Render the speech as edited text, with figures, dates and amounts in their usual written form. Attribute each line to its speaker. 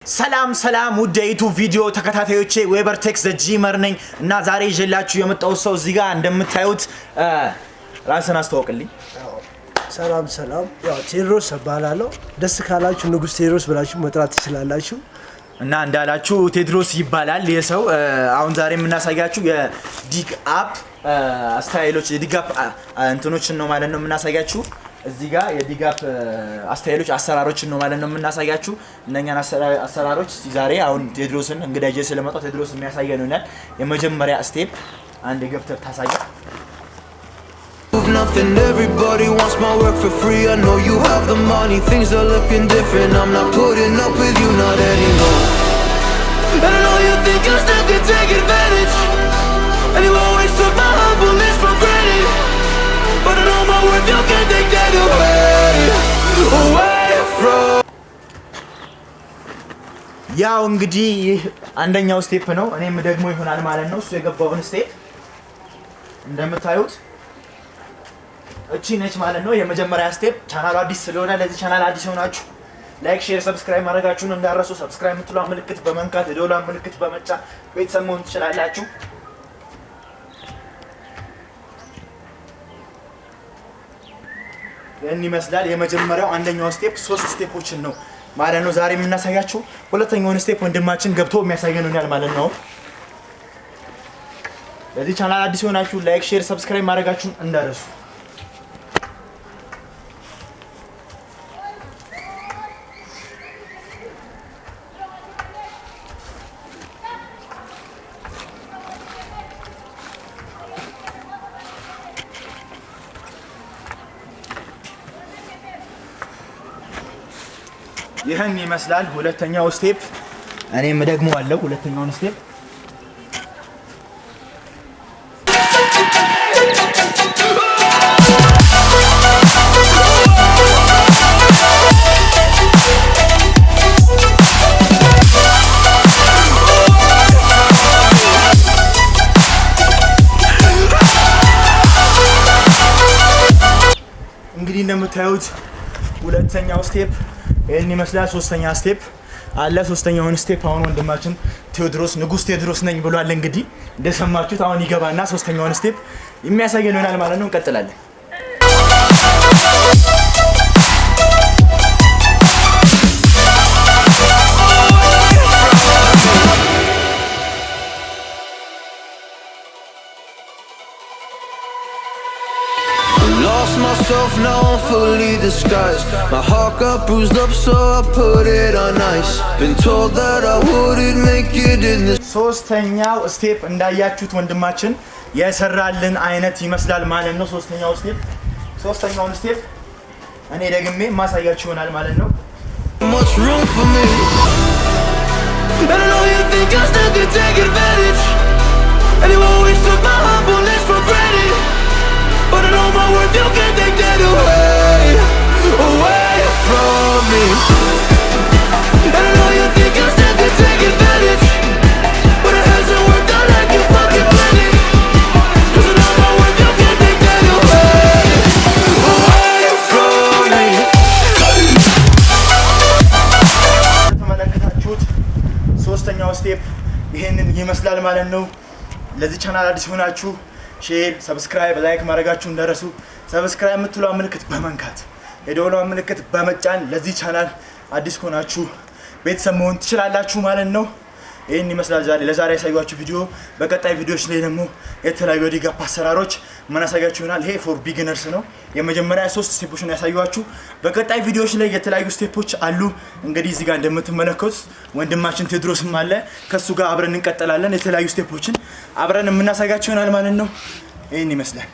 Speaker 1: ሰላም ውድ የዩቲዩብ ቪዲዮ ተከታታዮቼ ዌበርቴክስ ዘጂመር ነኝ እና ዛሬ ይዤላችሁ የመጣው ሰው እዚህ ጋር እንደምታዩት ራስን አስተዋውቅልኝ።
Speaker 2: ሰላም ያው ቴዎድሮስ እባላለሁ። ደስ ካላችሁ ንጉስ ቴዎድሮስ ብላችሁ መጥራት ትችላላችሁ።
Speaker 1: እና እንዳላችሁ ቴዎድሮስ ይባላል የሰው አሁን ዛሬ የምናሳያችሁ የዲግአፕ ስታይሎች የዲጋፕ እንትኖችን ነው ማለት ነው የምናሳያችሁ። እዚህ ጋር የዲጋፕ ስታይሎች አሰራሮችን ነው ማለት ነው የምናሳያችሁ። እነኛን አሰራሮች ዛሬ አሁን ቴዎድሮስን እንግዳጄ ስለመጣው ቴዎድሮስ የሚያሳየን ነው። የመጀመሪያ ስቴፕ አንድ ገብተህ ታሳያ።
Speaker 3: Nothing, everybody wants my work for free. I know you have the money, things are looking different. I'm not putting up with you, not anymore. And I know you think you still can take advantage, and you always took my humbleness for granted. But I know my worth, you can't take that away from.
Speaker 1: ያው እንግዲህ አንደኛው ስቴፕ ነው። እኔም ደግሞ ይሆናል ማለት ነው እሱ የገባውን ስቴፕ እንደምታዩት እቺ ነች ማለት ነው የመጀመሪያ ስቴፕ። ቻናሉ አዲስ ስለሆነ ለዚህ ቻናል አዲስ ሆናችሁ ላይክ፣ ሼር፣ ሰብስክራይብ ማድረጋችሁን እንዳትረሱ። ሰብስክራይብ የምትሏን ምልክት በመንካት የደወሏን ምልክት በመጫን ቤተሰብ መሆን ትችላላችሁ። ይህን ይመስላል የመጀመሪያው አንደኛው ስቴፕ። 3 ስቴፖችን ነው ማለት ነው ዛሬ የምናሳያችሁ። ሁለተኛውን ስቴፕ ወንድማችን ገብቶ የሚያሳየን ነው ማለት ነው። ለዚህ ቻናል አዲስ ሆናችሁ ላይክ፣ ሼር፣ ሰብስክራይብ ማድረጋችሁን እንዳትረሱ። ይሄን ይመስላል ሁለተኛው ስቴፕ። እኔም ደግሞ አለው ሁለተኛውን ስቴፕ። እንግዲህ እንደምታዩት ሁለተኛው ስቴፕ ይሄን ይመስላል። ሶስተኛ ስቴፕ አለ። ሶስተኛውን ስቴፕ አሁን ወንድማችን ቴዎድሮስ ንጉስ ቴዎድሮስ ነኝ ብሏል። እንግዲህ እንደሰማችሁት አሁን ይገባና ሶስተኛውን ስቴፕ የሚያሳየን ይሆናል ማለት ነው። እንቀጥላለን።
Speaker 3: Lost myself, now I'm fully disguised. My heart got bruised up, so I put it on ice. Been told that I wouldn't make it in this.
Speaker 1: ሶስተኛው ስቴፕ እንዳያችሁት ወንድማችን የሰራልን አይነት ይመስላል ማለት ነው። ሶስተኛውን ስቴፕ እኔ ደግሜ ማሳያችሁ ይሆናል ማለት ነው።
Speaker 3: Much room for me. And I know you think I still can take advantage, and you always took my humbleness for granted. But I know my worth, you can't take that away from me. And I know you think you still can take advantage, but it hasn't worked out like you fucking planned it. 'Cause I know my worth, you can't take that away from me.
Speaker 1: ተመለከታችሁት ሶስተኛው ስቴፕ ይሄንን ይመስላል ማለት ነው። ለዚህ ቻናል አዲስ ሆናችሁ ሼር፣ ሰብስክራይብ፣ ላይክ ማድረጋችሁን እንዳትረሱ። ሰብስክራይብ የምትሏን ምልክት በመንካት የደወሏን ምልክት በመጫን ለዚህ ቻናል አዲስ ሆናችሁ ቤተሰብ መሆን ትችላላችሁ ማለት ነው። ይሄን ይመስላል ለዛሬ ያሳያችሁ ቪዲዮ። በቀጣይ ቪዲዮዎች ላይ ደግሞ የተለያዩ ዲጋፕ አሰራሮች ማሳያችሁ ይሆናል። ይሄ ፎር ቢጊነርስ ነው። የመጀመሪያ 3 ስቴፖችን ያሳያችሁ። በቀጣይ ቪዲዮዎች ላይ የተለያዩ ስቴፖች አሉ። እንግዲህ እዚህ ጋር እንደምትመለከቱት ወንድማችን ቴዎድሮስም አለ። ከሱ ጋር አብረን እንቀጥላለን። የተለያዩ ስቴፖችን አብረን የምናሳያችሁ ይሆናል ማለት ነው። ይሄን ይመስላል።